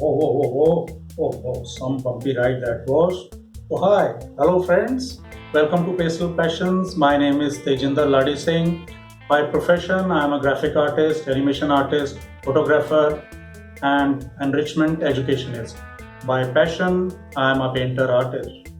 Some bumpy ride that was. Oh, hi. Hello, friends. Welcome to Pastel Passions. My name is Tejinder Ladi Singh. By profession, I am a graphic artist, animation artist, photographer, and enrichment educationist. By passion, I am a painter artist.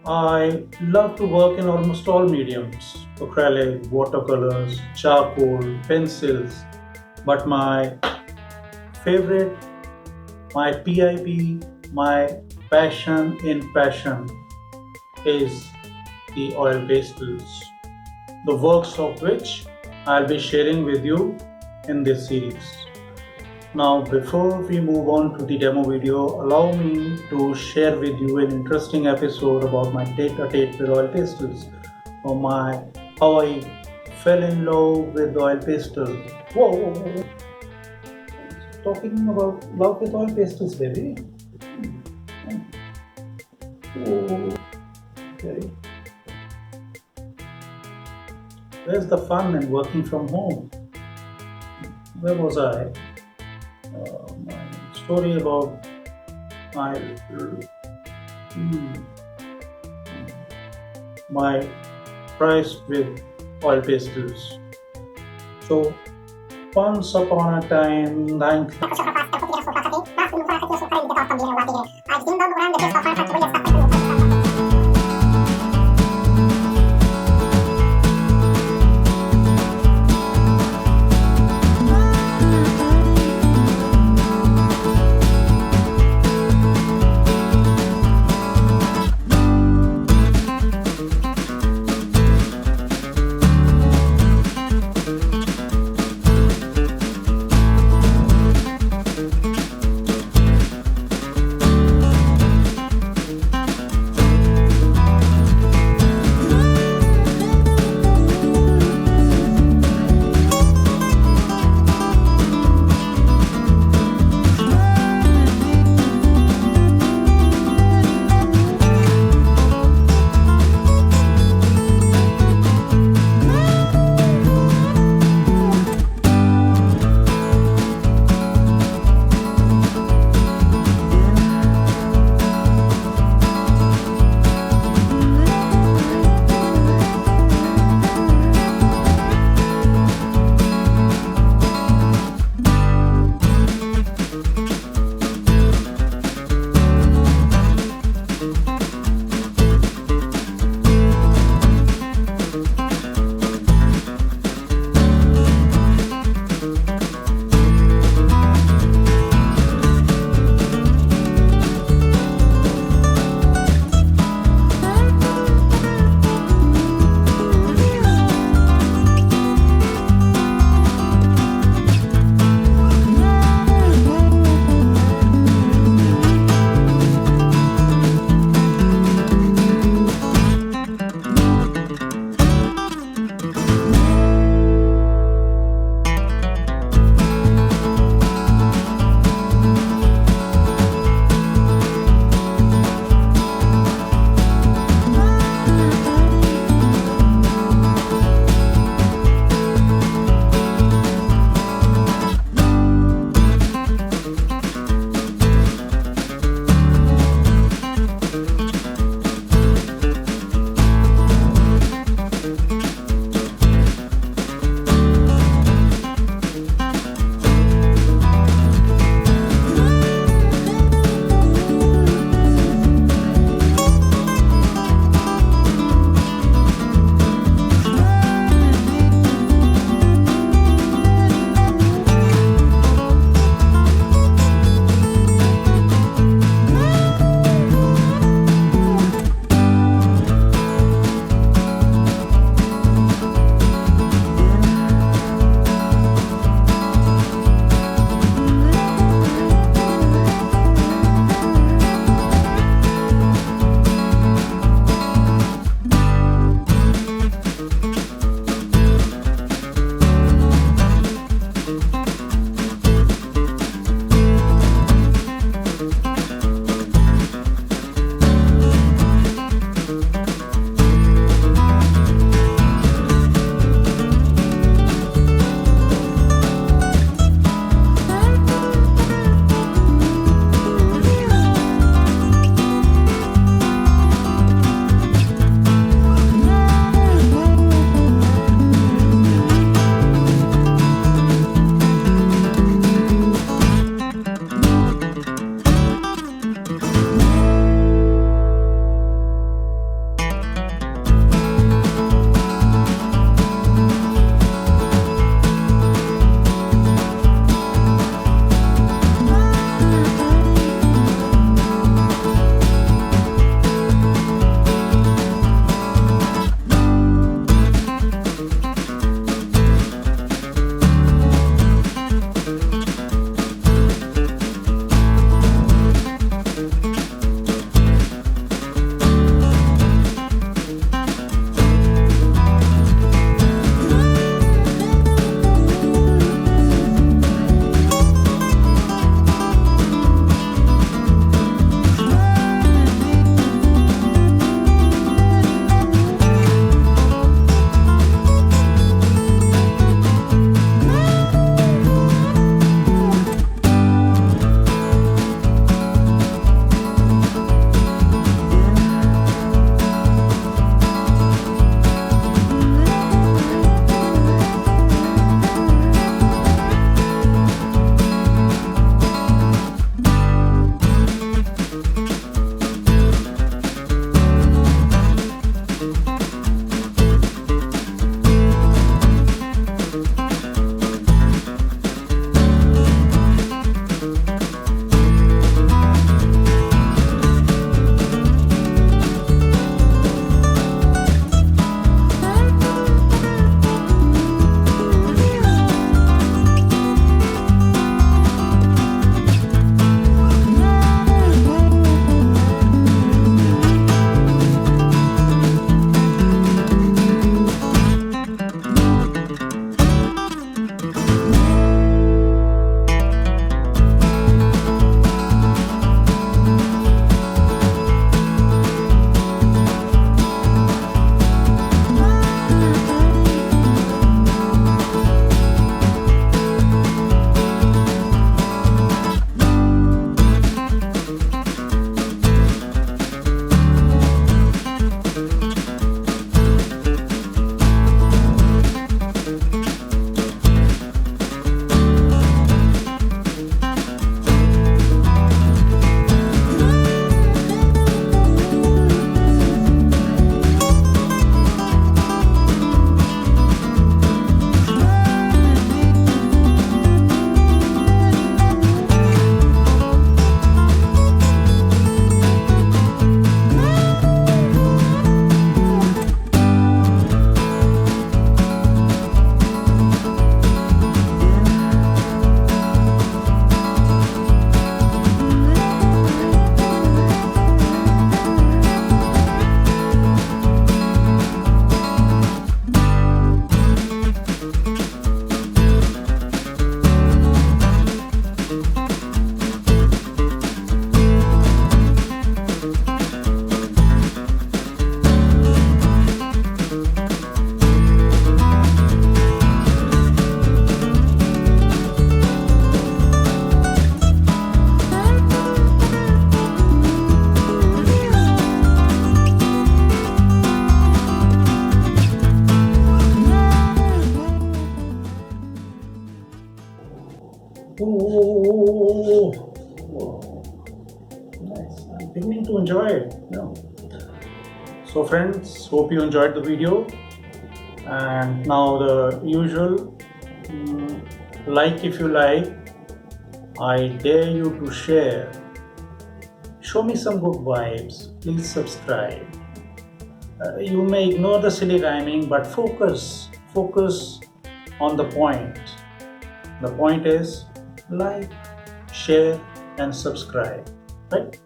I love to work in almost all mediums acrylic, watercolors, charcoal, pencils. But my favorite, my PIP, my passion in passion is the oil pastels, the works of which I'll be sharing with you in this series. Now, before we move on to the demo video, allow me to share with you an interesting episode about my tete-a-tete with oil pastels, or my how I fell in love with oil pastels. Whoa. Talking about love with oil pastels, baby. Oh, okay. Where's the fun in working from home? Where was I? My story about my my price with oil pastels. So once upon a time, Nice. I'm beginning to enjoy it. So friends, hope you enjoyed the video. And now the usual, like if you like, I dare you to share. Show me some good vibes. Please subscribe. You may ignore the silly rhyming, but focus on the point. The point is like, share and subscribe, right?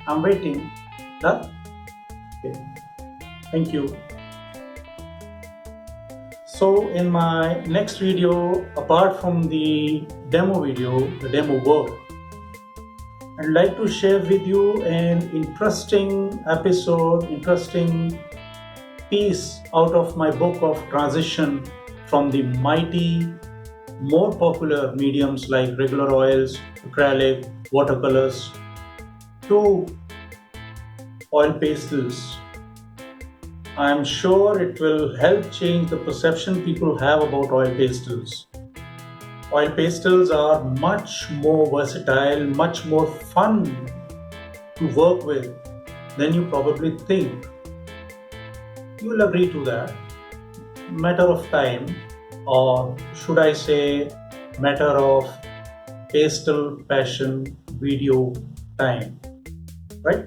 I'm waiting. Done? Okay. Thank you. So in my next video, apart from the demo video, the demo work, I'd like to share with you an interesting episode, interesting piece out of my book of transition from the mighty, more popular mediums like regular oils, acrylic, watercolors, to oil pastels. I am sure it will help change the perception people have about oil pastels. Oil pastels are much more versatile, much more fun to work with than you probably think. You will agree to that. Matter of time, or should I say, matter of pastel passion video time, right?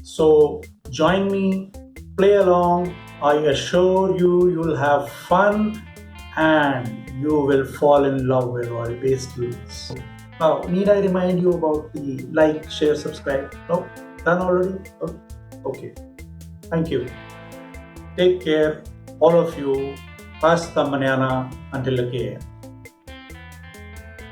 So join me, play along. I assure you, you'll have fun and you will fall in love with oil pastels. Now, need I remind you about the like, share, subscribe? No? Done already? Oh, okay. Thank you. Take care, all of you. Pasta manana until again.